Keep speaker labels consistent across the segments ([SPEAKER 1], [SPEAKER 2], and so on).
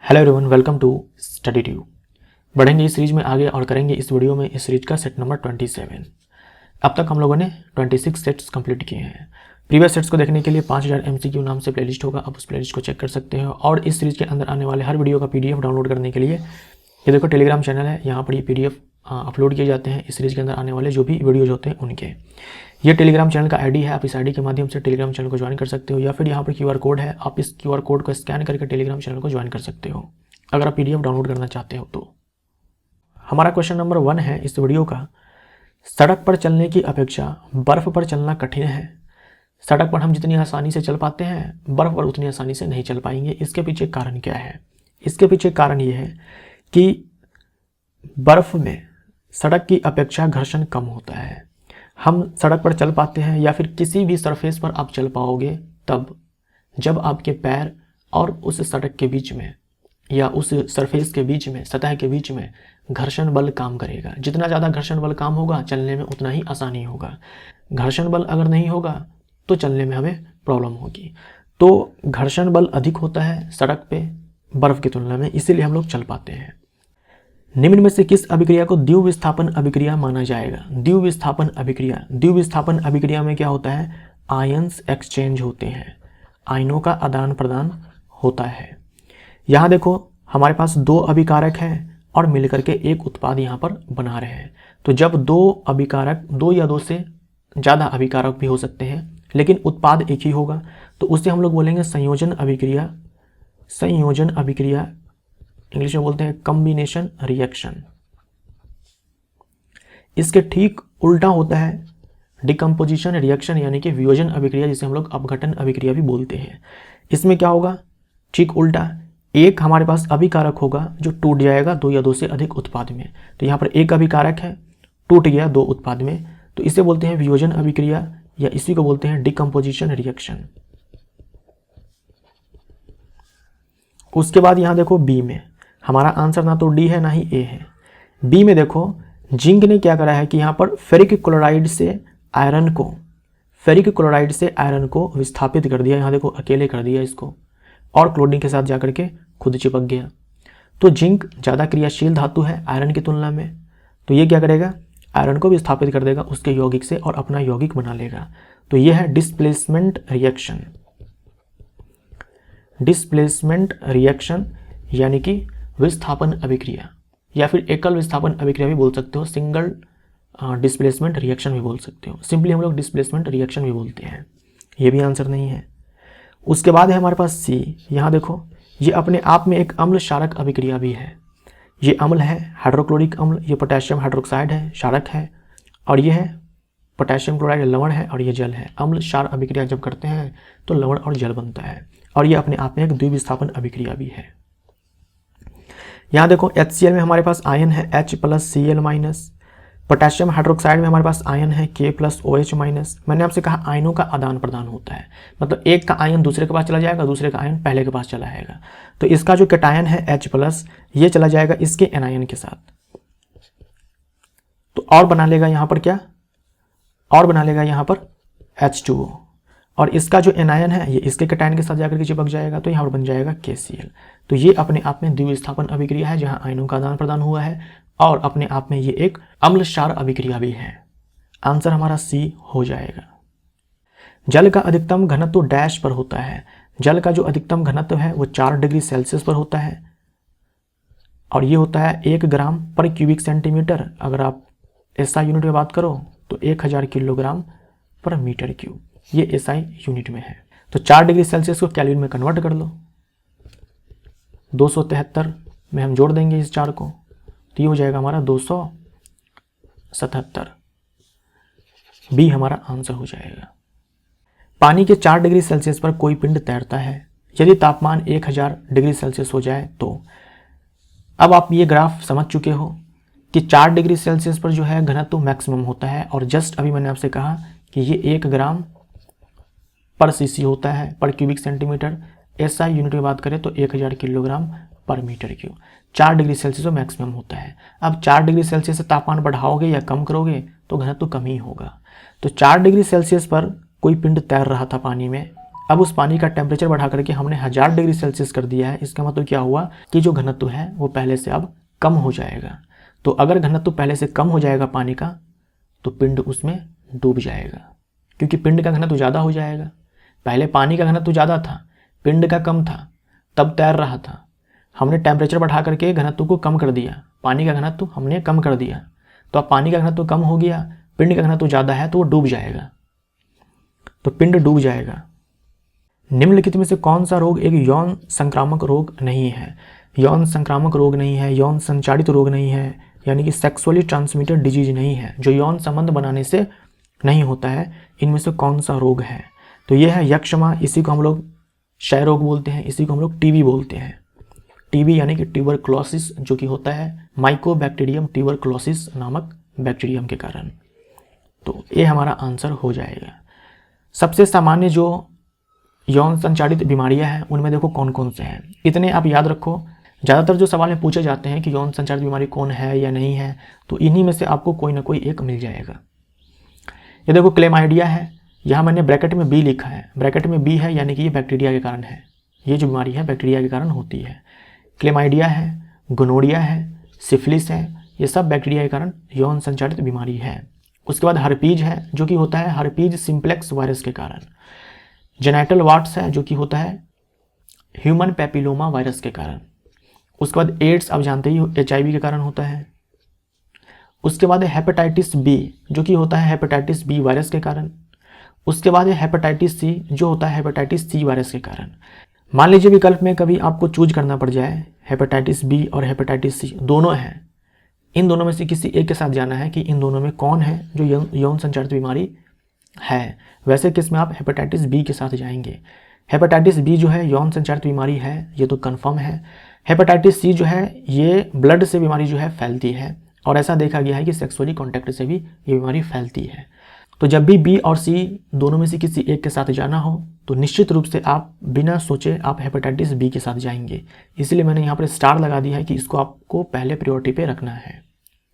[SPEAKER 1] Hello everyone, welcome to study tube. बढ़ेंगे इस series में आगे और करेंगे इस वीडियो में इस सीरीज का सेट नंबर 27। अब तक हम लोगों ने 26 सेट्स कंप्लीट किए हैं। प्रीवियस सेट्स को देखने के लिए 5000 MCQ नाम से प्लेलिस्ट होगा, आप उस प्लेलिस्ट को चेक कर सकते हो। और इस सीरीज के अंदर आने वाले हर वीडियो का PDF डाउनलोड करने के लिए ये देखो टेलीग्राम चैनल है, यहाँ पर ये PDF अपलोड किए जाते हैं। इस सीरीज के अंदर आने वाले जो भी वीडियोज होते हैं उनके, ये टेलीग्राम चैनल का आईडी है। आप इस आईडी के माध्यम से टेलीग्राम चैनल को ज्वाइन कर सकते हो, या फिर यहाँ पर QR कोड है, आप इस QR कोड को स्कैन करके टेलीग्राम चैनल को ज्वाइन कर सकते हो अगर आप PDF डाउनलोड करना चाहते हो तो। हमारा क्वेश्चन नंबर 1 है इस वीडियो का, सड़क पर चलने की अपेक्षा बर्फ पर चलना कठिन है। सड़क पर हम जितनी आसानी से चल पाते हैं, बर्फ पर उतनी आसानी से नहीं चल पाएंगे। इसके पीछे कारण क्या है? इसके पीछे कारण ये है कि बर्फ में सड़क की अपेक्षा घर्षण कम होता है। हम सड़क पर चल पाते हैं या फिर किसी भी सरफेस पर आप चल पाओगे तब जब आपके पैर और उस सड़क के बीच में या उस सरफेस के बीच में, सतह के बीच में घर्षण बल काम करेगा। जितना ज़्यादा घर्षण बल काम होगा, चलने में उतना ही आसानी होगा। घर्षण बल अगर नहीं होगा तो चलने में हमें प्रॉब्लम होगी। तो घर्षण बल अधिक होता है सड़क पे बर्फ की तुलना में, इसीलिए हम लोग चल पाते हैं। निम्न में से किस अभिक्रिया को द्विविस्थापन अभिक्रिया माना जाएगा? द्विविस्थापन अभिक्रिया, द्विविस्थापन अभिक्रिया में क्या होता है? आयंस एक्सचेंज होते हैं, आयनों का आदान प्रदान होता है। यहाँ देखो हमारे पास दो अभिकारक हैं और मिलकर के एक उत्पाद यहाँ पर बना रहे हैं। तो जब दो अभिकारक, दो या दो से ज़्यादा अभिकारक भी हो सकते हैं लेकिन उत्पाद एक ही होगा, तो उससे हम लोग बोलेंगे संयोजन अभिक्रिया। संयोजन अभिक्रिया इंग्लिश में बोलते हैं कॉम्बिनेशन रिएक्शन। इसके ठीक उल्टा होता है डिकम्पोजिशन रिएक्शन, यानी कि वियोजन अभिक्रिया, जिसे हम लोग अपघटन अभिक्रिया भी बोलते हैं। इसमें क्या होगा? ठीक उल्टा, एक हमारे पास अभिकारक होगा जो टूट जाएगा दो या दो से अधिक उत्पाद में। तो यहाँ पर एक अभिकारक है, टूट गया दो उत्पाद में, तो इसे बोलते हैं वियोजन अभिक्रिया या इसी को बोलते हैं डिकम्पोजिशन रिएक्शन। उसके बाद यहाँ देखो बी में, हमारा आंसर ना तो डी है ना ही ए है। बी में देखो जिंक ने क्या करा है कि यहाँ पर फेरिक क्लोराइड से आयरन को, फेरिक क्लोराइड से आयरन को विस्थापित कर दिया। यहाँ देखो अकेले कर दिया इसको, और क्लोरीन के साथ जाकर के खुद चिपक गया। तो जिंक ज़्यादा क्रियाशील धातु है आयरन की तुलना में, तो ये क्या करेगा? आयरन को विस्थापित कर देगा उसके यौगिक से और अपना यौगिक बना लेगा। तो ये है डिस्प्लेसमेंट रिएक्शन। डिस्प्लेसमेंट रिएक्शन यानी कि विस्थापन अभिक्रिया, या फिर एकल विस्थापन अभिक्रिया भी बोल सकते हो, सिंगल डिस्प्लेसमेंट रिएक्शन भी बोल सकते हो। सिंपली हम लोग डिस्प्लेसमेंट रिएक्शन भी बोलते हैं। ये भी आंसर नहीं है। उसके बाद है हमारे पास सी। यहाँ देखो ये अपने आप में एक अम्ल क्षारक अभिक्रिया भी है। ये अम्ल है हाइड्रोक्लोरिक अम्ल, ये पोटेशियम हाइड्रोक्साइड है, क्षारक है, और ये है पोटेशियम क्लोराइड लवण है, और ये जल है। अम्ल क्षार अभिक्रिया जब करते हैं तो लवण और जल बनता है, और ये अपने आप में एक द्विविस्थापन अभिक्रिया भी है। यहाँ देखो HCl में हमारे पास आयन है H+Cl-। पोटेशियम हाइड्रोक्साइड में हमारे पास आयन है K+OH-। मैंने आपसे कहा आयनों का आदान प्रदान होता है, मतलब एक का आयन दूसरे के पास चला जाएगा, दूसरे का आयन पहले के पास चला जाएगा। तो इसका जो कैटायन है H+, ये चला जाएगा इसके एनायन के साथ, तो और बना लेगा यहाँ पर क्या? और बना लेगा यहाँ पर H2O, और इसका जो एनायन है ये इसके कैटायन के साथ जाकर के चिपक जाएगा, तो यहाँ पर बन जाएगा KCl। तो ये अपने आप में द्विविस्थापन अभिक्रिया है जहाँ आयनों का आदान प्रदान हुआ है, और अपने आप में ये एक अम्ल क्षार अभिक्रिया भी है। आंसर हमारा सी हो जाएगा। जल का अधिकतम घनत्व डैश पर होता है। जल का जो अधिकतम घनत्व है वो 4 डिग्री सेल्सियस पर होता है, और ये होता है 1 ग्राम पर क्यूबिक सेंटीमीटर। अगर आप SI यूनिट में बात करो तो 1000 किलोग्राम पर मीटर क्यूब, ये SI यूनिट में है। तो 4 डिग्री सेल्सियस को केल्विन में कन्वर्ट कर लो, 273 में हम जोड़ देंगे इस 4 को, तो ये हो जाएगा हमारा 277। बी हमारा आंसर हो जाएगा। पानी के 4 डिग्री सेल्सियस पर कोई पिंड तैरता है। यदि तापमान 1000 डिग्री सेल्सियस हो जाए तो, अब आप ये ग्राफ समझ चुके हो कि 4 डिग्री सेल्सियस पर जो है घनत्व मैक्सिमम होता है, और जस्ट अभी मैंने आपसे कहा कि ये 1 ग्राम पर सीसी होता है, पर क्यूबिक सेंटीमीटर। SI यूनिट में बात करें तो 1000 किलोग्राम पर मीटर क्यूब। 4 डिग्री सेल्सियस में मैक्सिमम होता है। अब 4 डिग्री सेल्सियस से तापमान बढ़ाओगे या कम करोगे तो घनत्व कम ही होगा। तो 4 डिग्री सेल्सियस पर कोई पिंड तैर रहा था पानी में, अब उस पानी का टेम्परेचर बढ़ा करके हमने 1000 डिग्री सेल्सियस कर दिया है। इसका मतलब क्या हुआ कि जो घनत्व है वो पहले से अब कम हो जाएगा। तो अगर घनत्व पहले से कम हो जाएगा पानी का, तो पिंड उसमें डूब जाएगा, क्योंकि पिंड का घनत्व ज़्यादा हो जाएगा। पहले पानी का घनत्व ज़्यादा था, पिंड का कम था, तब तैर रहा था। हमने टेम्परेचर बढ़ा करके घनत्व को कम कर दिया, पानी का घनत्व हमने कम कर दिया, तो अब पानी का घनत्व कम हो गया, पिंड का घनत्व ज़्यादा है, तो वो डूब जाएगा, तो पिंड डूब जाएगा। निम्नलिखित में से कौन सा रोग एक यौन संक्रामक रोग नहीं है? यौन संक्रामक रोग नहीं है, यौन संचारित रोग नहीं है, यानी कि सेक्सुअली ट्रांसमिटेड डिजीज नहीं है, जो यौन संबंध बनाने से नहीं होता है। इनमें से कौन सा रोग है? तो यह है यक्षमा, इसी को हम लोग क्षय रोग बोलते हैं, इसी को हम लोग टीबी बोलते हैं। टीबी यानी कि ट्यूबरक्लोसिस, जो कि होता है माइकोबैक्टीरियम ट्यूबरक्लोसिस नामक बैक्टीरियम के कारण। तो ये हमारा आंसर हो जाएगा। सबसे सामान्य जो यौन संचारित बीमारियां हैं उनमें देखो कौन कौन से हैं, इतने आप याद रखो। ज़्यादातर जो सवाल में पूछे जाते हैं कि यौन संचारित बीमारी कौन है या नहीं है, तो इन्हीं में से आपको कोई ना कोई एक मिल जाएगा। ये देखो क्लेमाइडिया है, यहाँ मैंने ब्रैकेट में बी लिखा है, ब्रैकेट में बी है यानी कि ये बैक्टीरिया के कारण है, ये जो बीमारी है बैक्टीरिया के कारण होती है। क्लेमाइडिया है, गोनोरिया है, सिफिलिस है, ये सब बैक्टीरिया के कारण यौन संचारित बीमारी है। उसके बाद हर्पीज है, जो कि होता है हर्पीज सिंप्लेक्स वायरस के कारण। जेनाइटल वार्ट्स है, जो कि होता है ह्यूमन पैपिलोमा वायरस के कारण। उसके बाद एड्स, आप जानते ही HIV के कारण होता है। उसके बाद है हेपेटाइटिस बी, जो कि होता है हेपेटाइटिस बी वायरस के कारण। उसके बाद है हेपेटाइटिस सी, जो होता है हेपेटाइटिस सी वायरस के कारण। मान लीजिए विकल्प में कभी आपको चूज करना पड़ जाए, हेपेटाइटिस बी और हेपेटाइटिस सी दोनों हैं, इन दोनों में से किसी एक के साथ जाना है कि इन दोनों में कौन है जो यौन संचारित बीमारी है। वैसे केस में आप हेपेटाइटिस बी के साथ जाएंगे। हेपेटाइटिस बी जो है यौन संचारित बीमारी है, ये तो कंफर्म है। हेपेटाइटिस सी जो है ये ब्लड से बीमारी जो है फैलती है, और ऐसा देखा गया है कि सेक्सुअली कॉन्टैक्ट से भी ये बीमारी फैलती है। तो जब भी बी और सी दोनों में से किसी एक के साथ जाना हो, तो निश्चित रूप से आप बिना सोचे आप हेपेटाइटिस बी के साथ जाएंगे। इसलिए मैंने यहाँ पर स्टार लगा दिया है कि इसको आपको पहले प्रायोरिटी पे रखना है।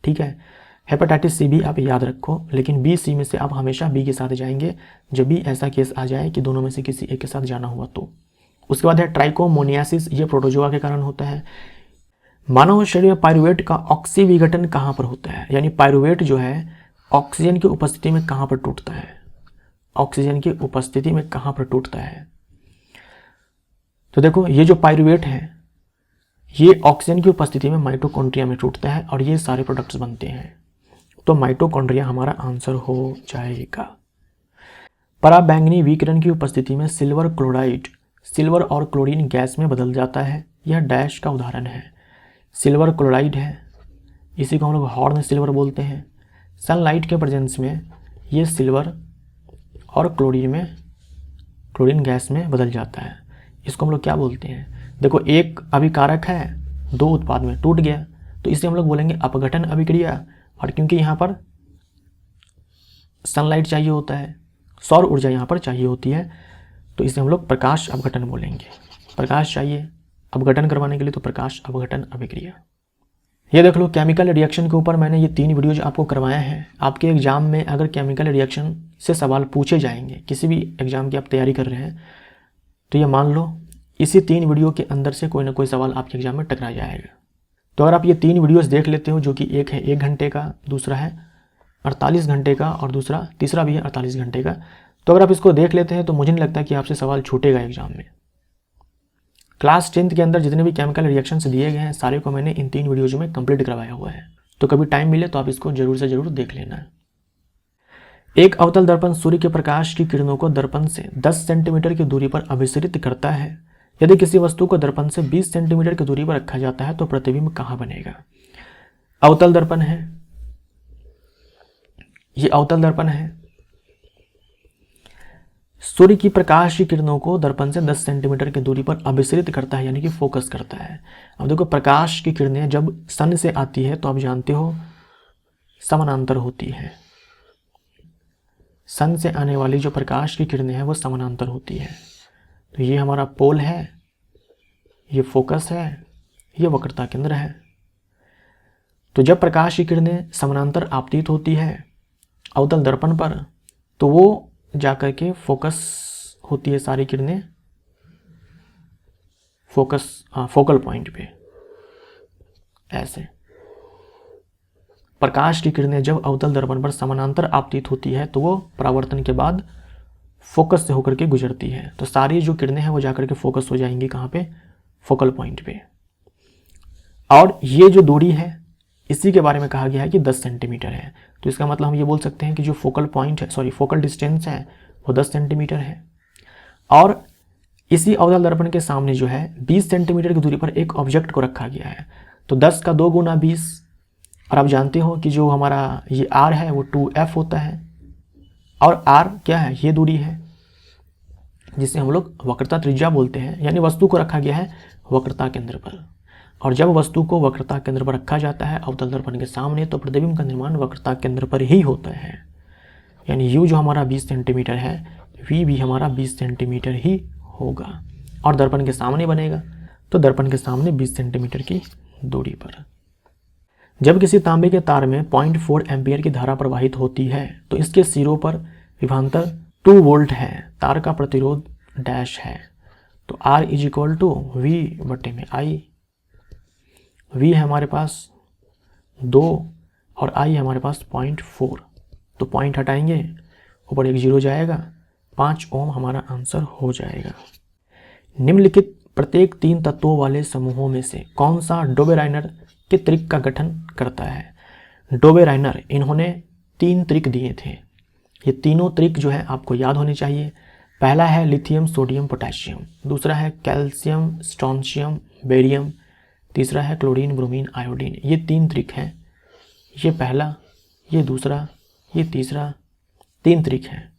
[SPEAKER 1] ठीक है, हेपेटाइटिस सी भी आप याद रखो, लेकिन बी सी में से आप हमेशा बी के साथ जाएंगे जब भी ऐसा केस आ जाए कि दोनों में से किसी एक के साथ जाना हुआ तो। उसके बाद है ट्राइकोमोनियासिस, ये प्रोटोजोआ के कारण होता है। मानव शरीर में पायरुवेट का ऑक्सी विघटन कहाँ पर होता है, यानी पायरुवेट जो है ऑक्सीजन की उपस्थिति में कहाँ पर टूटता है, ऑक्सीजन की उपस्थिति में कहाँ पर टूटता है। तो देखो ये जो पायरुवेट है ये ऑक्सीजन की उपस्थिति में माइटोकॉन्ड्रिया में टूटता है और ये सारे प्रोडक्ट्स बनते हैं। तो माइटोकॉन्ड्रिया हमारा आंसर हो जाएगा। पराबैंगनी विकिरण की उपस्थिति में सिल्वर क्लोराइड सिल्वर और क्लोरीन गैस में बदल जाता है, यह डैश का उदाहरण है। सिल्वर क्लोराइड है, इसी को हम लोग हॉर्न सिल्वर बोलते हैं। सनलाइट के प्रेजेंस में ये सिल्वर और क्लोरीन गैस में बदल जाता है। इसको हम लोग क्या बोलते हैं? देखो एक अभिकारक है, दो उत्पाद में टूट गया, तो इसे हम लोग बोलेंगे अपघटन अभिक्रिया। और क्योंकि यहाँ पर सनलाइट चाहिए होता है, सौर ऊर्जा यहाँ पर चाहिए होती है, तो इसे हम लोग प्रकाश अपघटन बोलेंगे। प्रकाश चाहिए अपघटन करवाने के लिए, तो प्रकाश अपघटन अभिक्रिया। ये देख लो केमिकल रिएक्शन के ऊपर मैंने ये 3 वीडियोज आपको करवाया है। आपके एग्जाम में अगर केमिकल रिएक्शन से सवाल पूछे जाएंगे, किसी भी एग्जाम की आप तैयारी कर रहे हैं, तो ये मान लो इसी 3 वीडियो के अंदर से कोई ना कोई सवाल आपके एग्जाम में टकरा जाएगा। तो अगर आप ये 3 वीडियोस देख लेते हो, जो कि एक है 1 घंटे का, दूसरा है 48 घंटे का और तीसरा भी है 48 घंटे का, तो अगर आप इसको देख लेते हैं तो मुझे नहीं लगता कि आपसे सवाल छूटेगा एग्जाम में। क्लास 10th के अंदर जितने भी केमिकल रिएक्शंस दिए गए हैं सारे को मैंने इन 3 वीडियोज में कंप्लीट करवाया हुआ है। तो कभी टाइम मिले तो आप इसको जरूर से जरूर देख लेना। एक अवतल दर्पण सूर्य के प्रकाश की किरणों को दर्पण से 10 सेंटीमीटर की दूरी पर अभिसरित करता है। यदि किसी वस्तु को दर्पण से 20 सेंटीमीटर की दूरी पर रखा जाता है तो प्रतिबिंब कहाँ बनेगा? अवतल दर्पण है, ये अवतल दर्पण है। सूर्य की प्रकाश की किरणों को दर्पण से 10 सेंटीमीटर की दूरी पर अभिसरित करता है, यानी कि फोकस करता है। अब देखो प्रकाश की किरणें जब सन से आती है तो आप जानते हो समानांतर होती है। सन से आने वाली जो प्रकाश की किरणें हैं वो समानांतर होती है। तो ये हमारा पोल है, ये फोकस है, ये वक्रता केंद्र है। तो जब प्रकाश की किरणें समानांतर आपतित होती है अवतल दर्पण पर, तो वो जाकर के फोकस होती है सारी किरणें फोकल पॉइंट पे। ऐसे प्रकाश की किरणें जब अवतल दर्पण पर समानांतर आपतित होती है तो वो परावर्तन के बाद फोकस से होकर के गुजरती है। तो सारी जो किरणें हैं वो जाकर के फोकस हो जाएंगी कहाँ पे, फोकल पॉइंट पे। और ये जो दूरी है इसी के बारे में कहा गया है कि 10 सेंटीमीटर है। तो इसका मतलब हम ये बोल सकते हैं कि जो फोकल पॉइंट है, फोकल डिस्टेंस है वो 10 सेंटीमीटर है। और इसी अवतल दर्पण के सामने जो है 20 सेंटीमीटर की दूरी पर एक ऑब्जेक्ट को रखा गया है। तो 10 का 2 गुना 20, और आप जानते हो कि जो हमारा ये r है वो 2f होता है, और r क्या है, ये दूरी है जिसे हम लोग वक्रता त्रिज्या बोलते हैं। यानी वस्तु को रखा गया है वक्रता केंद्र पर, और जब वस्तु को वक्रता केंद्र पर रखा जाता है अवतल दर्पण के सामने तो प्रतिबिंब का निर्माण वक्रता केंद्र पर ही होता है। यानी u जो हमारा 20 सेंटीमीटर है, v भी हमारा 20 सेंटीमीटर ही होगा, और दर्पण के सामने बनेगा तो दर्पण के सामने 20 सेंटीमीटर की दूरी पर। जब किसी तांबे के तार में 0.4 एम्पियर की धारा प्रवाहित होती है तो इसके सिरों पर विभवांतर 2 वोल्ट है, तार का प्रतिरोध डैश है। तो R is equal to V/I। V है हमारे पास 2 और I है हमारे पास 0.4, तो पॉइंट हटाएंगे, ऊपर एक 0 जाएगा, 5 ओम हमारा आंसर हो जाएगा। निम्नलिखित प्रत्येक 3 तत्वों वाले समूहों में से कौन सा डोबेराइनर के त्रिक का गठन करता है। डोबेराइनर, इन्होंने 3 त्रिक दिए थे। ये तीनों त्रिक जो है आपको याद होने चाहिए। पहला है लिथियम सोडियम पोटेशियम, दूसरा है कैल्शियम स्ट्रोंशियम बेरियम, तीसरा है क्लोरीन ब्रोमीन आयोडीन। ये 3 त्रिक हैं, ये पहला, ये दूसरा, ये तीसरा, 3 त्रिक हैं।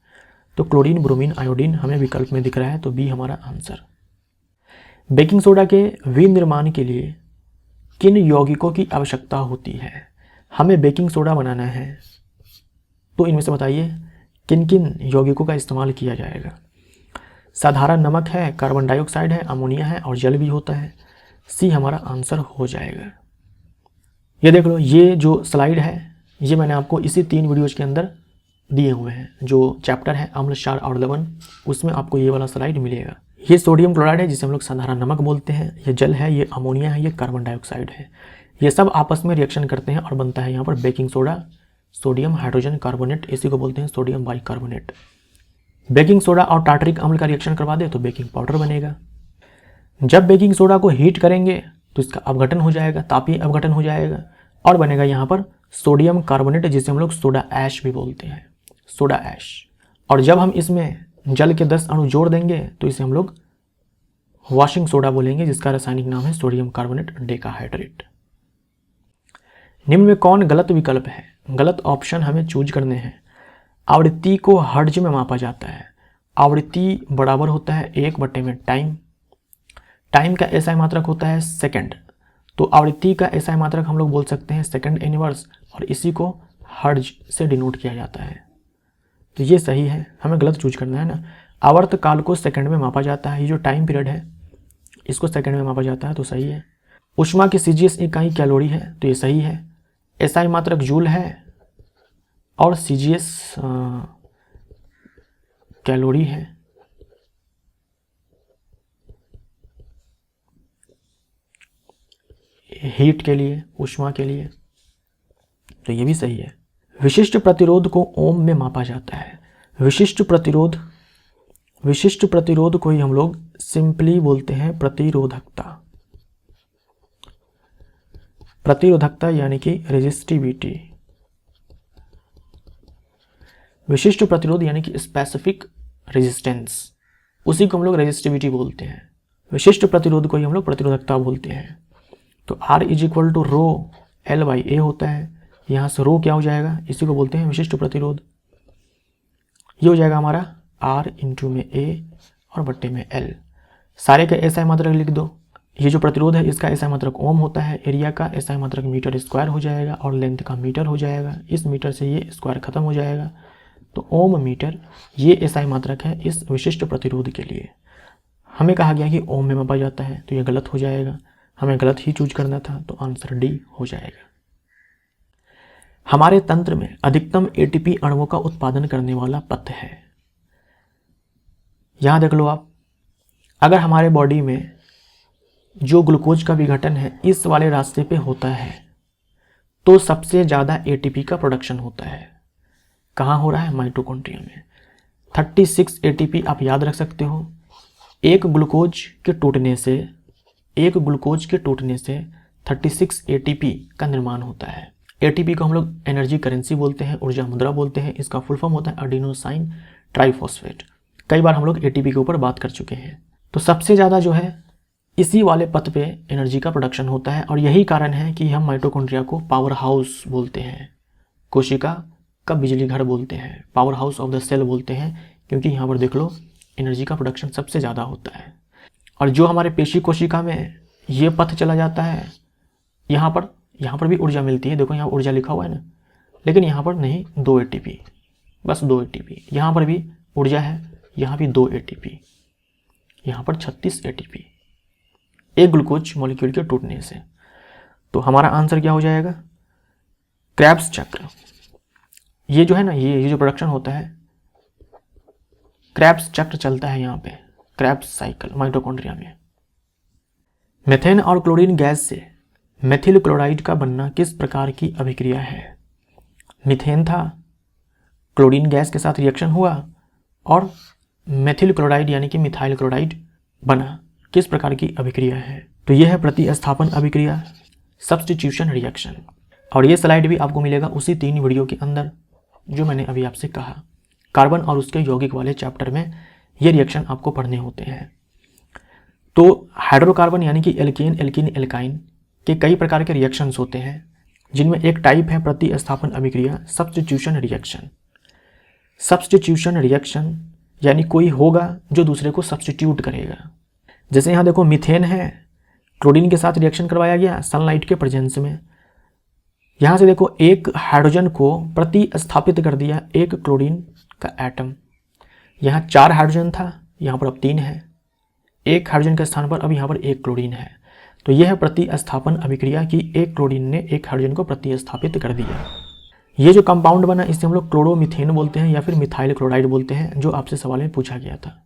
[SPEAKER 1] तो क्लोरीन ब्रोमीन आयोडीन हमें विकल्प में दिख रहा है, तो बी हमारा आंसर। बेकिंग सोडा के विनिर्माण के लिए किन यौगिकों की आवश्यकता होती है। हमें बेकिंग सोडा बनाना है तो इनमें से बताइए किन किन यौगिकों का इस्तेमाल किया जाएगा। साधारण नमक है, कार्बन डाइऑक्साइड है, अमोनिया है और जल भी होता है। सी हमारा आंसर हो जाएगा। ये देख लो, ये जो स्लाइड है ये मैंने आपको इसी 3 वीडियोज के अंदर दिए हुए हैं। जो चैप्टर है अम्ल क्षार और लवण, उसमें आपको ये वाला स्लाइड मिलेगा। ये सोडियम क्लोराइड है जिसे हम लोग साधारण नमक बोलते हैं, ये जल है, ये अमोनिया है, ये कार्बन डाइऑक्साइड है। ये सब आपस में रिएक्शन करते हैं और बनता है यहाँ पर baking soda, sodium hydrogen carbonate, इसी को बोलते हैं सोडियम बाइकार्बोनेट। बेकिंग सोडा और टार्टरिक अम्ल का रिएक्शन करवा दे तो बेकिंग पाउडर बनेगा। जब बेकिंग सोडा को हीट करेंगे तो इसका अपघटन हो जाएगा, तापीय अपघटन हो जाएगा और बनेगा यहाँ पर सोडियम कार्बोनेट जिसे हम लोग सोडा ऐश भी बोलते हैं, सोडा ऐश। और जब हम इसमें जल के 10 अणु जोड़ देंगे तो इसे हम लोग वॉशिंग सोडा बोलेंगे, जिसका रासायनिक नाम है सोडियम कार्बोनेट डेकाहाइड्रेट। निम्न में कौन गलत विकल्प है। गलत ऑप्शन हमें चूज करने हैं। आवृत्ति को हर्ट्ज में मापा जाता है। आवृत्ति बराबर होता है 1/में टाइम। टाइम का एसआई मात्रक होता है सेकंड, तो आवृत्ति का एसआई मात्रक हम लोग बोल सकते हैं सेकंड इनवर्स, और इसी को हर्ट्ज से डिनोट किया जाता है। तो ये सही है, हमें गलत चूज करना है ना। आवर्त काल को सेकंड में मापा जाता है, ये जो टाइम पीरियड है इसको सेकंड में मापा जाता है, तो सही है। ऊष्मा की सीजीएस इकाई कैलोरी है, तो ये सही है। एसआई मात्रक जूल है और सीजीएस कैलोरी है। हीट के लिए, ऊष्मा के लिए, तो ये भी सही है। विशिष्ट प्रतिरोध को ओम में मापा जाता है। विशिष्ट प्रतिरोध को ही हम लोग सिंपली बोलते हैं प्रतिरोधकता। प्रतिरोधकता यानी कि रेजिस्टिविटी। विशिष्ट प्रतिरोध यानी कि स्पेसिफिक रेजिस्टेंस, उसी को हम लोग रेजिस्टिविटी बोलते हैं। विशिष्ट प्रतिरोध को ही हम लोग प्रतिरोधकता बोलते हैं। तो R is equal to rho L/A होता है। यहाँ से रो क्या हो जाएगा, इसी को बोलते हैं विशिष्ट प्रतिरोध। ये हो जाएगा हमारा R इंटू में A और बट्टे में L। सारे का एसआई मात्रक लिख दो। ये जो प्रतिरोध है इसका एसआई मात्रक ओम होता है, एरिया का एसआई मात्रक मीटर स्क्वायर हो जाएगा और लेंथ का मीटर हो जाएगा। इस मीटर से ये स्क्वायर खत्म हो जाएगा, तो ओम मीटर ये एसआई मात्रक है इस विशिष्ट प्रतिरोध के लिए। हमें कहा गया कि ओम में मापा जाता है, तो ये गलत हो जाएगा, हमें गलत ही चूज करना था, तो आंसर डी हो जाएगा। हमारे तंत्र में अधिकतम एटीपी अणुओं का उत्पादन करने वाला पथ है। यहाँ देख लो आप, अगर हमारे बॉडी में जो ग्लूकोज का विघटन है इस वाले रास्ते पे होता है तो सबसे ज़्यादा एटीपी का प्रोडक्शन होता है। कहाँ हो रहा है? माइटोकॉन्ड्रिया में। 36 एटीपी आप याद रख सकते हो। एक ग्लूकोज के टूटने से 36 एटीपी का निर्माण होता है। एटीपी को हम लोग एनर्जी करेंसी बोलते हैं, ऊर्जा मुद्रा बोलते हैं। इसका फुल फॉर्म होता है एडिनोसाइन ट्राइफॉस्फेट। कई बार हम लोग एटीपी के ऊपर बात कर चुके हैं। तो सबसे ज़्यादा जो है इसी वाले पथ पे एनर्जी का प्रोडक्शन होता है और यही कारण है कि हम माइटोकॉन्ड्रिया को पावर हाउस बोलते हैं, कोशिका का बिजली घर बोलते हैं, power house of the cell बोलते हैं, क्योंकि यहाँ पर देख लो एनर्जी का प्रोडक्शन सबसे ज़्यादा होता है। और जो हमारे पेशी कोशिका में ये पथ चला जाता है, यहाँ पर भी ऊर्जा मिलती है। देखो यहाँ ऊर्जा लिखा हुआ है ना, लेकिन यहाँ पर नहीं, 2 एटीपी, बस 2 एटीपी। यहाँ पर भी ऊर्जा है, यहाँ भी 2 एटीपी, यहाँ पर 36 एटीपी एक ग्लूकोज मॉलिक्यूल के टूटने से। तो हमारा आंसर क्या हो जाएगा? क्रेब्स चक्र। ये जो है ना, ये जो प्रोडक्शन होता है, क्रेब्स चक्र चलता है यहाँ पे, क्रेब्स साइकिल माइटोकॉन्ड्रिया में। मेथेन और क्लोरीन गैस से मेथिल क्लोराइड का बनना किस प्रकार की अभिक्रिया है? मीथेन था, क्लोरीन गैस के साथ रिएक्शन हुआ और मेथिल क्लोराइड यानी कि मिथाइल क्लोराइड बना। किस प्रकार की अभिक्रिया है? तो यह है प्रतिस्थापन अभिक्रिया, सब्स्टिट्यूशन रिएक्शन। और ये स्लाइड भी आपको मिलेगा उसी 3 वीडियो के अंदर जो मैंने अभी आपसे कहा। कार्बन और उसके यौगिक वाले चैप्टर में ये रिएक्शन आपको पढ़ने होते हैं। तो हाइड्रोकार्बन यानी कि एल्केन, एल्कीन, एल्काइन के कई प्रकार के रिएक्शंस होते हैं, जिनमें एक टाइप है प्रतिस्थापन अभिक्रिया, सब्स्टिट्यूशन रिएक्शन। सब्स्टिट्यूशन रिएक्शन यानी कोई होगा जो दूसरे को सब्स्टिट्यूट करेगा। जैसे यहाँ देखो मीथेन है, क्लोरीन के साथ रिएक्शन करवाया गया सनलाइट के प्रेजेंस में। यहाँ से देखो एक हाइड्रोजन को प्रतिस्थापित कर दिया एक क्लोरीन का एटम। यहाँ 4 हाइड्रोजन था, यहाँ पर अब 3 है। एक हाइड्रोजन के स्थान पर अब यहाँ पर एक क्लोरीन है। तो यह है प्रतिस्थापन अभिक्रिया की एक क्लोरीन ने एक हाइड्रोजन को प्रतिस्थापित कर दिया। ये जो कंपाउंड बना इसे हम लोग क्लोरोमीथेन बोलते हैं या फिर मिथाइल क्लोराइड बोलते हैं, जो आपसे सवाल में पूछा गया था।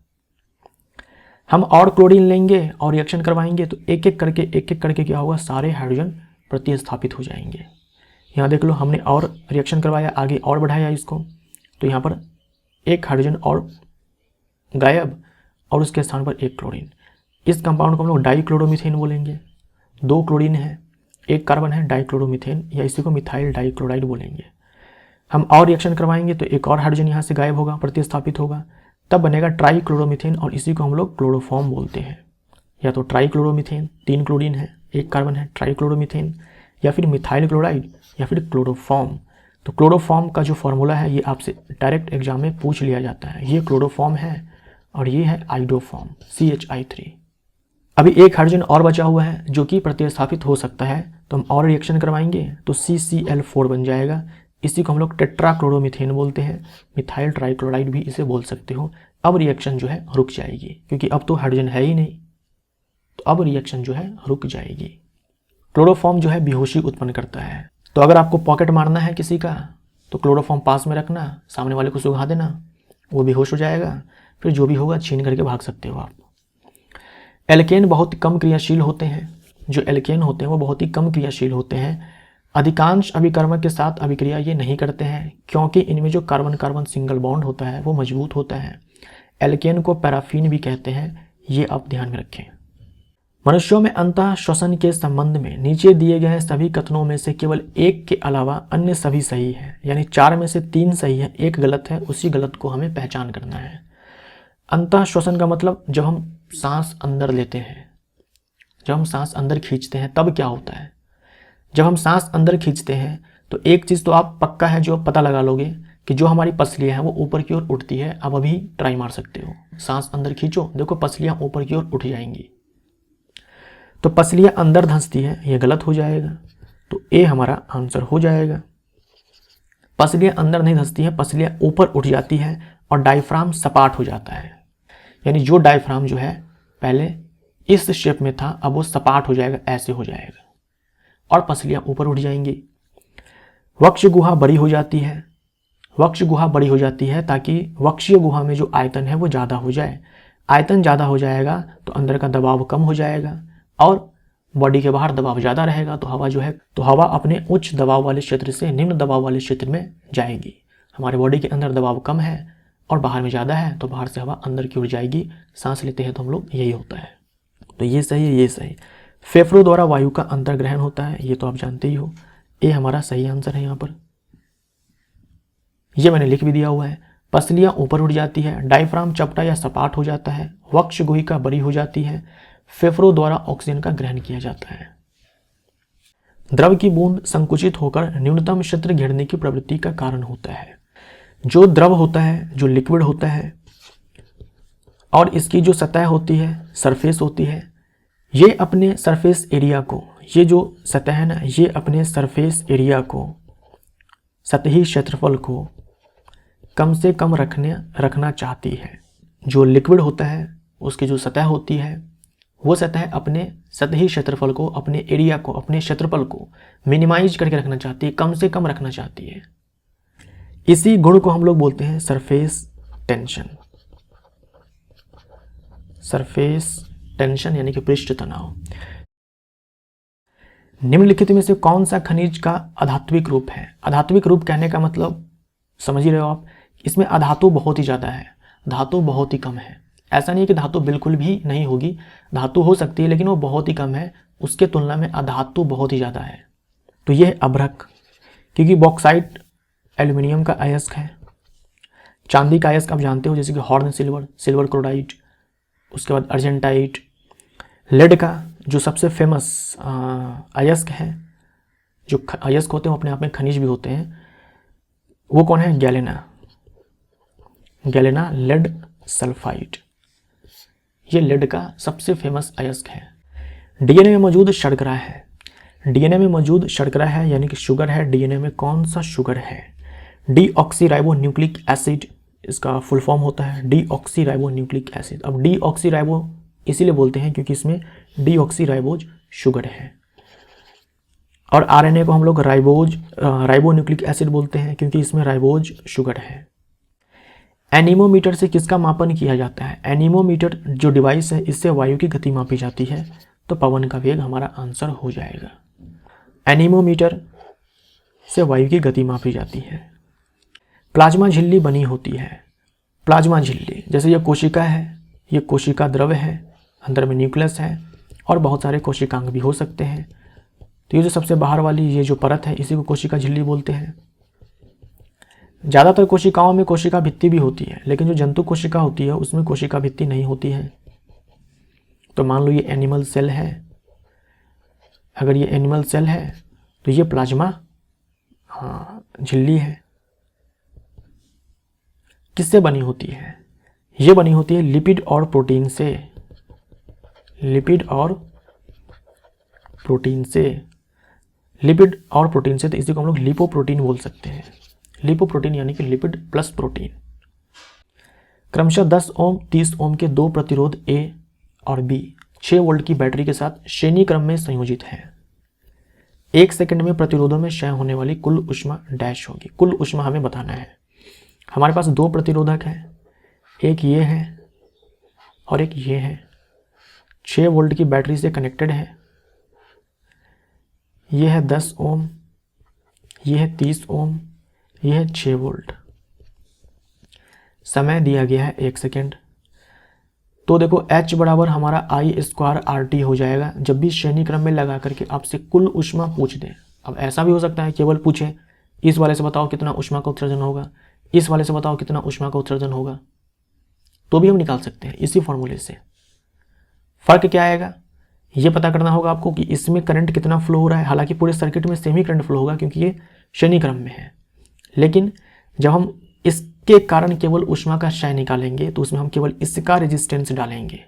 [SPEAKER 1] हम और क्लोरीन लेंगे और रिएक्शन करवाएंगे तो एक एक करके क्या होगा, सारे हाइड्रोजन प्रतिस्थापित हो जाएंगे। यहाँ देख लो हमने और रिएक्शन करवाया, आगे और बढ़ाया इसको, तो यहाँ पर एक हाइड्रोजन और गायब और उसके स्थान पर एक क्लोरीन। इस कंपाउंड को हम लोग डाइक्लोरोमीथेन बोलेंगे। 2 क्लोरीन है, 1 कार्बन है, डाइक्लोरोमीथेन, या इसी को मिथाइल डाइक्लोराइड बोलेंगे। हम और रिएक्शन करवाएंगे तो एक और हाइड्रोजन यहाँ से गायब होगा, प्रतिस्थापित होगा, तब बनेगा ट्राइक्लोरोमीथेन और इसी को हम लोग क्लोरोफॉर्म बोलते हैं। या तो ट्राइक्लोरोमीथेन, 3 क्लोरीन है, 1 कार्बन है, ट्राइक्लोरोमीथेन, या फिर मिथाइल क्लोराइड, या फिर क्लोरोफॉर्म। तो क्लोरोफॉर्म का जो फॉर्मूला है ये आपसे डायरेक्ट एग्जाम में पूछ लिया जाता है। ये क्लोरोफॉर्म है और ये है आइडोफॉर्म, CH3। अभी एक हाइड्रोजन और बचा हुआ है जो कि प्रतिस्थापित हो सकता है, तो हम और रिएक्शन करवाएंगे तो CCl4 बन जाएगा। इसी को हम लोग टेट्राक्लोरोमीथेन बोलते हैं, मिथाइल ट्राइक्लोराइड भी इसे बोल सकते हो। अब रिएक्शन जो है रुक जाएगी, क्योंकि अब तो हाइड्रोजन है ही नहीं, तो अब रिएक्शन जो है रुक जाएगी। क्लोरोफॉर्म जो है बेहोशी उत्पन्न करता है। तो अगर आपको पॉकेट मारना है किसी का तो क्लोरोफॉर्म पास में रखना, सामने वाले को सुखा देना, वो बेहोश हो जाएगा, फिर जो भी होगा छीन करके भाग सकते हो आप। एल्केन बहुत कम क्रियाशील होते हैं। जो एल्केन होते हैं वो बहुत ही कम क्रियाशील होते हैं। अधिकांश अभिकर्मक के साथ अभिक्रिया ये नहीं करते हैं, क्योंकि इनमें जो कार्बन कार्बन सिंगल बॉन्ड होता है वो मजबूत होता है। एल्केन को पैराफिन भी कहते हैं, ये आप ध्यान में रखें। मनुष्यों में अंतः श्वसन के संबंध में नीचे दिए गए सभी कथनों में से केवल एक के अलावा अन्य सभी सही है, यानी 4 में से 3 सही है, 1 गलत है। उसी गलत को हमें पहचान करना है। अंतः श्वसन का मतलब जब हम सांस अंदर लेते हैं, जब हम सांस अंदर खींचते हैं तब क्या होता है। जब हम सांस अंदर खींचते हैं तो एक चीज़ तो आप पक्का है जो पता लगा लोगे कि जो हमारी पसलियाँ हैं वो ऊपर की ओर उठती है। अब अभी ट्राई मार सकते हो, सांस अंदर खींचो, देखो पसलियाँ ऊपर की ओर उठ जाएंगी। तो पसलियाँ अंदर धंसती है, ये गलत हो जाएगा, तो ए हमारा आंसर हो जाएगा। पसलियाँ अंदर नहीं धंसती हैं, पसलियाँ ऊपर उठ जाती हैं और डायफ्राम सपाट हो जाता है। यानी जो डायफ्राम जो है पहले इस शेप में था, अब वो सपाट हो जाएगा, ऐसे हो जाएगा और पसलियाँ ऊपर उठ जाएंगी। वक्ष गुहा बड़ी हो जाती है। वक्ष गुहा बड़ी हो जाती है ताकि वक्षीय गुहा में जो आयतन है वो ज़्यादा हो जाए। आयतन ज़्यादा हो जाएगा तो अंदर का दबाव कम हो जाएगा और बॉडी के बाहर दबाव ज़्यादा रहेगा तो हवा जो है तो हवा अपने उच्च दबाव वाले क्षेत्र से निम्न दबाव वाले क्षेत्र में जाएगी। हमारे बॉडी के अंदर दबाव कम है और बाहर में ज़्यादा है तो बाहर से हवा अंदर की ओर जाएगी। सांस लेते हैं तो हम लोग यही होता है। तो ये सही है, ये सही। फेफड़ों द्वारा वायु का अंतर्ग्रहण होता है, ये तो आप जानते ही हो। ये हमारा सही आंसर है यहाँ पर, ये मैंने लिख भी दिया हुआ है। पसलियाँ ऊपर उठ जाती है, डायफ्राम चपटा या सपाट हो जाता है, वक्ष गुहिका बड़ी हो जाती है, फेफड़ों द्वारा ऑक्सीजन का ग्रहण किया जाता है। द्रव की बूंद संकुचित होकर न्यूनतम क्षेत्र घेरने की प्रवृत्ति का कारण होता है। जो द्रव होता है, जो लिक्विड होता है और इसकी जो सतह होती है, सरफेस होती है, ये अपने सरफेस एरिया को, ये जो सतह है ना, ये अपने सरफेस एरिया को, सतही क्षेत्रफल को कम से कम रखना चाहती है। जो लिक्विड होता है उसकी जो सतह होती है वो सतह अपने सतही क्षेत्रफल को, अपने एरिया को, अपने क्षेत्रफल को मिनिमाइज करके रखना चाहती है, कम से कम रखना चाहती है। इसी गुण को हम लोग बोलते हैं सरफेस टेंशन। सरफेस टेंशन यानी कि पृष्ठ तनाव। निम्नलिखित में से कौन सा खनिज का अधात्विक रूप है? अधात्विक रूप कहने का मतलब समझ ही रहे हो आप, इसमें अधातु बहुत ही ज़्यादा है, धातु बहुत ही कम है। ऐसा नहीं है कि धातु बिल्कुल भी नहीं होगी, धातु हो सकती है लेकिन वो बहुत ही कम है, उसके तुलना में अधातु बहुत ही ज़्यादा है। तो ये है अभ्रक, क्योंकि बॉक्साइट एल्यूमिनियम का अयस्क है। चांदी का अयस्क आप जानते हो, जैसे कि हॉर्न सिल्वर, सिल्वर क्लोराइड, उसके बाद अर्जेंटाइट। लेड का जो सबसे फेमस अयस्क है, जो अयस्क होते हैं वो अपने आप में खनिज भी होते हैं, वो कौन है? गैलेना। गैलेना लेड सल्फाइड, ये लेड का सबसे फेमस अयस्क है। डीएनए में मौजूद शर्करा है। डीएनए में मौजूद शर्करा है यानी कि शुगर है। डीएनए में कौन सा शुगर है? डीऑक्सीराइबो न्यूक्लिक एसिड, इसका फुल फॉर्म होता है डीऑक्सीराइबो न्यूक्लिक एसिड। अब डीऑक्सीराइबो इसीलिए बोलते हैं क्योंकि इसमें डीऑक्सीराइबोज शुगर है। और आरएनए को हम लोग राइबो न्यूक्लिक एसिड बोलते हैं क्योंकि इसमें राइबोज शुगर है। एनीमोमीटर से किसका मापन किया जाता है? एनीमोमीटर जो डिवाइस है, इससे वायु की गति मापी जाती है, तो पवन का वेग हमारा आंसर हो जाएगा। एनीमोमीटर से वायु की गति मापी जाती है। प्लाज्मा झिल्ली बनी होती है। प्लाज्मा झिल्ली, जैसे ये कोशिका है, ये कोशिका द्रव है, अंदर में न्यूक्लियस है और बहुत सारे कोशिकांग भी हो सकते हैं। तो ये जो सबसे बाहर वाली ये जो परत है, इसी को कोशिका झिल्ली बोलते हैं। ज़्यादातर कोशिकाओं में कोशिका भित्ति भी होती है, लेकिन जो जंतु कोशिका होती है उसमें कोशिका भित्ति नहीं होती है। तो मान लो ये एनिमल सेल है, अगर ये एनिमल सेल है तो ये प्लाज्मा झिल्ली है। किससे बनी होती है? ये बनी होती है लिपिड और प्रोटीन से। लिपिड और प्रोटीन से, लिपिड और प्रोटीन से, तो इसी को हम लोग लिपोप्रोटीन बोल सकते हैं। लिपोप्रोटीन यानी कि लिपिड प्लस प्रोटीन। क्रमशः 10 ओम 30 ओम के दो प्रतिरोध ए और बी 6 वोल्ट की बैटरी के साथ श्रेणी क्रम में संयोजित हैं। 1 सेकंड में प्रतिरोधों में क्षय होने वाली कुल ऊष्मा डैश होगी। कुल ऊष्मा हमें बताना है। हमारे पास दो प्रतिरोधक हैं, एक ये है और एक ये है। 6 वोल्ट की बैटरी से कनेक्टेड है। ये है 10 ओम, ये है 30 ओम, ये है 6 वोल्ट। समय दिया गया है 1 सेकेंड। तो देखो H बराबर हमारा I² RT हो जाएगा जब भी श्रेणी क्रम में लगा करके आपसे कुल ऊष्मा पूछ दें। अब ऐसा भी हो सकता है केवल पूछे इस वाले से बताओ कितना ऊष्मा का उत्सर्जन होगा, इस वाले से बताओ कितना ऊष्मा का उत्सर्जन होगा, तो भी हम निकाल सकते हैं इसी फॉर्मूले से। फर्क क्या आएगा ये पता करना होगा आपको कि इसमें करंट कितना फ्लो हो रहा है। हालांकि पूरे सर्किट में सेम ही करंट फ्लो होगा क्योंकि ये श्रेणी क्रम में है, लेकिन जब हम इसके कारण केवल ऊष्मा का क्षय निकालेंगे तो उसमें हम केवल इसका रेजिस्टेंस डालेंगे,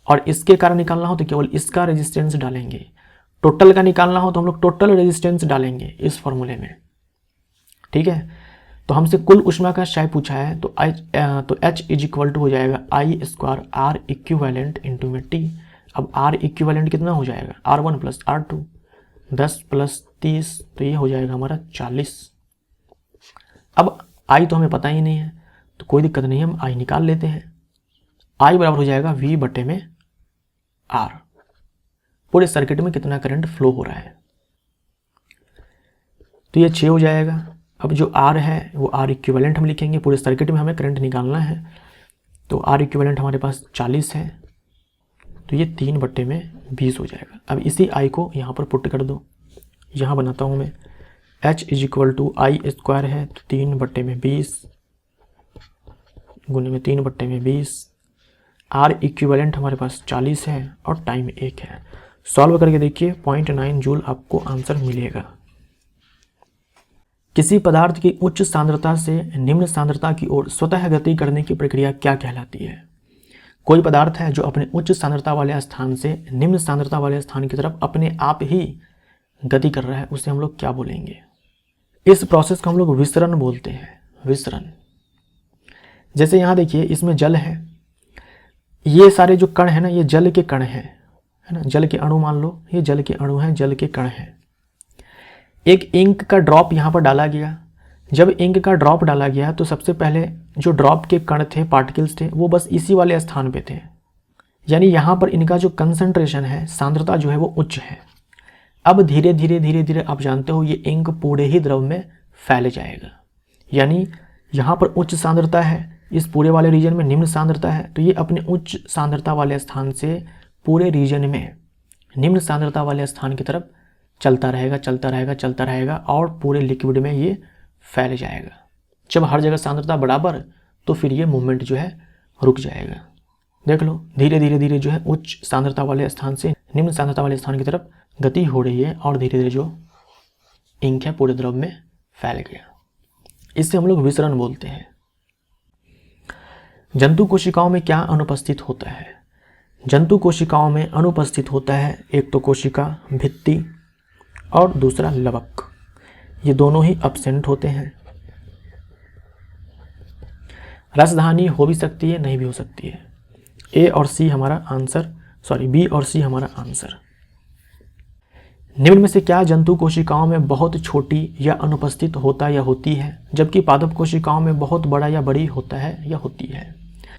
[SPEAKER 1] और इसके कारण निकालना हो तो केवल इसका रेजिस्टेंस डालेंगे। टोटल का निकालना हो तो हम लोग टोटल रेजिस्टेंस डालेंगे इस फॉर्मूले में। ठीक है, तो हमसे कुल ऊष्मा का क्षय पूछा है तो H इज हो जाएगा I² R इक्विवेलेंट इंटू में T। अब R इक्विवेलेंट कितना हो जाएगा? R1 प्लस R2, 10 प्लस 30, तो ये हो जाएगा हमारा 40। अब I तो हमें पता ही नहीं है तो कोई दिक्कत नहीं, हम I निकाल लेते हैं। I बराबर हो जाएगा V बटे में R। पूरे सर्किट में कितना करंट फ्लो हो रहा है, तो ये 6 हो जाएगा। अब जो R है वो R इक्विवेलेंट हम लिखेंगे, पूरे सर्किट में हमें करंट निकालना है, तो R इक्विवेलेंट हमारे पास 40 है, तो ये 3 बटे में 20 हो जाएगा। अब इसी I को यहाँ पर पुट कर दो, यहाँ बनाता हूँ मैं, H is equal to I square है, तो 3 बटे में 20 गुने में 3 बटे में 20। R इक्विवेलेंट हमारे पास 40 है और टाइम 1 है। सॉल्व करके देखिए 0.9 जूल आपको आंसर मिलेगा। किसी पदार्थ की उच्च सांद्रता से निम्न सांद्रता की ओर स्वतः गति करने की प्रक्रिया क्या कहलाती है? कोई पदार्थ है जो अपने उच्च सांद्रता वाले स्थान से निम्न सांद्रता वाले स्थान की तरफ अपने आप ही गति कर रहा है, उसे हम लोग क्या बोलेंगे? इस प्रोसेस को हम लोग विसरण बोलते हैं, विसरण। जैसे यहाँ देखिए, इसमें जल है, ये सारे जो कण है ना, ये जल के कण है ना, जल के अणु मान लो, ये जल के अणु हैं, जल के कण हैं। एक इंक का ड्रॉप यहाँ पर डाला गया। जब इंक का ड्रॉप डाला गया तो सबसे पहले जो ड्रॉप के कण थे, पार्टिकल्स थे, वो बस इसी वाले स्थान पे थे, यानी यहाँ पर इनका जो कंसंट्रेशन है, सांद्रता जो है वो उच्च है। अब धीरे धीरे धीरे धीरे आप जानते हो ये इंक पूरे ही द्रव में फैल जाएगा, यानी यहाँ पर उच्च सांद्रता है, इस पूरे वाले रीजन में निम्न सांद्रता है, तो ये अपने उच्च सांद्रता वाले स्थान से पूरे रीजन में निम्न सांद्रता वाले स्थान की तरफ चलता रहेगा, चलता रहेगा, चलता रहेगा और पूरे लिक्विड में ये फैल जाएगा। जब हर जगह सांद्रता बराबर, तो फिर ये मूवमेंट जो है रुक जाएगा। देख लो, धीरे धीरे धीरे जो है उच्च सांद्रता वाले स्थान से निम्न सांद्रता वाले स्थान की तरफ गति हो रही है और धीरे धीरे जो इंक है पूरे द्रव में फैल गया। इससे हम लोग विसरण बोलते हैं। जंतु कोशिकाओं में क्या अनुपस्थित होता है? जंतु कोशिकाओं में अनुपस्थित होता है एक तो कोशिका भित्ति और दूसरा लवक, ये दोनों ही अब्सेंट होते हैं। रसधानी हो भी सकती है, नहीं भी हो सकती है। ए और सी हमारा आंसर, बी और सी हमारा आंसर। निम्न में से क्या जंतु कोशिकाओं में बहुत छोटी या अनुपस्थित होता या होती है, जबकि पादप कोशिकाओं में बहुत बड़ा या बड़ी होता है या होती है?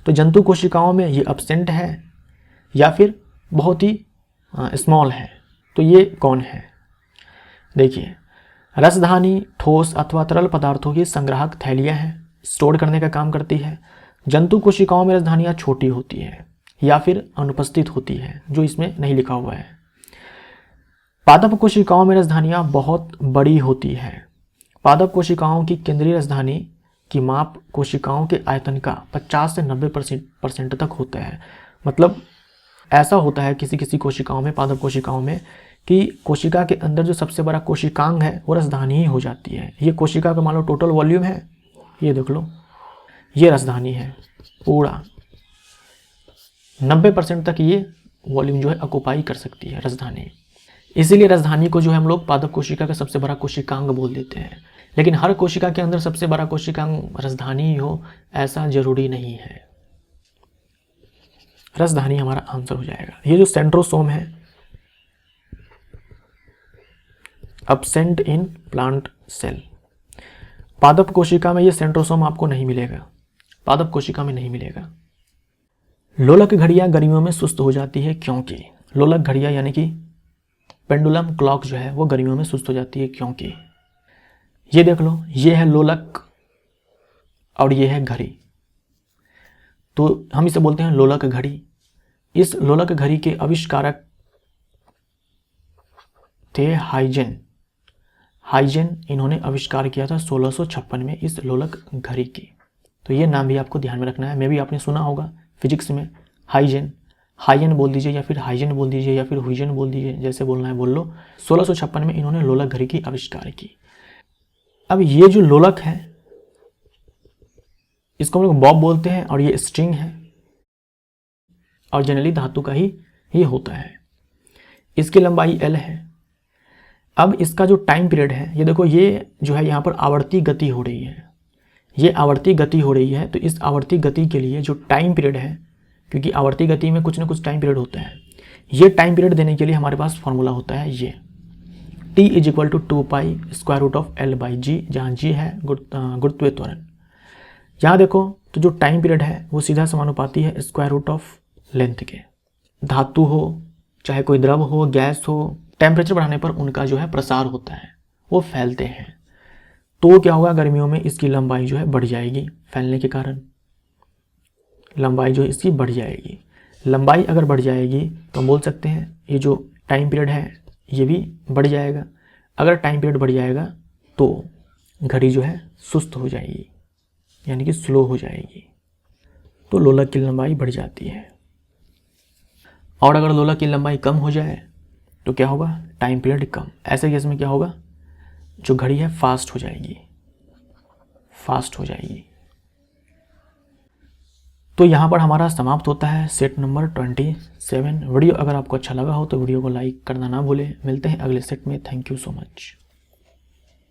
[SPEAKER 1] तो जंतु कोशिकाओं में ये अब्सेंट है या फिर बहुत ही स्मॉल है, तो ये कौन है? देखिए, रसधानी ठोस अथवा तरल पदार्थों की संग्राहक थैलियाँ हैं, स्टोर करने का काम करती है। जंतु कोशिकाओं में रसधानियाँ छोटी होती है या फिर अनुपस्थित होती है, जो इसमें नहीं लिखा हुआ है। पादप कोशिकाओं में रसधानियाँ बहुत बड़ी होती है। पादप कोशिकाओं की केंद्रीय रसधानी की माप कोशिकाओं के आयतन का 50 से 90% तक होता है। मतलब ऐसा होता है किसी किसी कोशिकाओं में, पादप कोशिकाओं में, कि कोशिका के अंदर जो सबसे बड़ा कोशिकांग है वो रसधानी ही हो जाती है। ये कोशिका का मान लो टोटल वॉल्यूम है, ये देख लो, ये रसधानी है, पूरा 90% तक ये वॉल्यूम जो है ऑक्युपाई कर सकती है रसधानी। इसीलिए रसधानी को जो है हम लोग पादप कोशिका का सबसे बड़ा कोशिकांग बोल देते हैं। लेकिन हर कोशिका के अंदर सबसे बड़ा कोशिकांग रसधानी ही हो, ऐसा जरूरी नहीं है। रसधानी हमारा आंसर हो जाएगा। ये जो सेंट्रोसोम है, अब्सेंट इन प्लांट सेल, पादप कोशिका में ये सेंट्रोसोम आपको नहीं मिलेगा, पादप कोशिका में नहीं मिलेगा। लोलक घड़ियां गर्मियों में सुस्त हो जाती है, क्योंकि लोलक घड़ियां यानी कि पेंडुलम क्लॉक जो है वो गर्मियों में सुस्त हो जाती है, क्योंकि ये देख लो, ये है लोलक और ये है घड़ी, तो हम इसे बोलते हैं लोलक घड़ी। इस लोलक घड़ी के आविष्कारक थे हाइजेन। हाइजेन इन्होंने आविष्कार किया था 1656 में इस लोलक घड़ी की। तो ये नाम भी आपको ध्यान में रखना है। मे भी आपने सुना होगा फिजिक्स में, हाइजेन, हाइजेन बोल दीजिए या फिर हाइजेन बोल दीजिए या फिर हुइजेन बोल दीजिए, जैसे बोलना है बोल लो। 1656 में इन्होंने लोलक घड़ी की आविष्कार की। अब ये जो लोलक है इसको हम लोग बॉब बोलते हैं और ये स्ट्रिंग है और जनरली धातु का ही ये होता है। इसकी लंबाई L है। अब इसका जो टाइम पीरियड है, ये देखो, ये जो है यहाँ पर आवर्ती गति हो रही है, ये आवर्ती गति हो रही है। तो इस आवर्ती गति के लिए जो टाइम पीरियड है, क्योंकि आवर्ती गति में कुछ ना कुछ टाइम पीरियड होता है, ये टाइम पीरियड देने के लिए हमारे पास फॉर्मूला होता है ये T = 2π√L/g, जहाँ g है गुरुत्वीय त्वरण। यहाँ देखो तो जो टाइम पीरियड है वो सीधा समानुपाती है स्क्वायर रूट ऑफ लेंथ के। धातु हो चाहे कोई द्रव हो, गैस हो, टेम्परेचर बढ़ाने पर उनका जो है प्रसार होता है, वो फैलते हैं। तो क्या होगा, गर्मियों में इसकी लंबाई जो है बढ़ जाएगी, फैलने के कारण लंबाई जो है इसकी बढ़ जाएगी। लंबाई अगर बढ़ जाएगी तो हम बोल सकते हैं ये जो टाइम पीरियड है ये भी बढ़ जाएगा। अगर टाइम पीरियड बढ़ जाएगा तो घड़ी जो है सुस्त हो जाएगी, यानी कि स्लो हो जाएगी, तो लोलक की लंबाई बढ़ जाती है। और अगर लोलक की लंबाई कम हो जाए तो क्या होगा, टाइम पीरियड कम। ऐसे केस में क्या होगा, जो घड़ी है फास्ट हो जाएगी, फास्ट हो जाएगी। तो यहाँ पर हमारा समाप्त होता है सेट नंबर 27। वीडियो अगर आपको अच्छा लगा हो तो वीडियो को लाइक करना ना भूलें। मिलते हैं अगले सेट में। Thank you so much.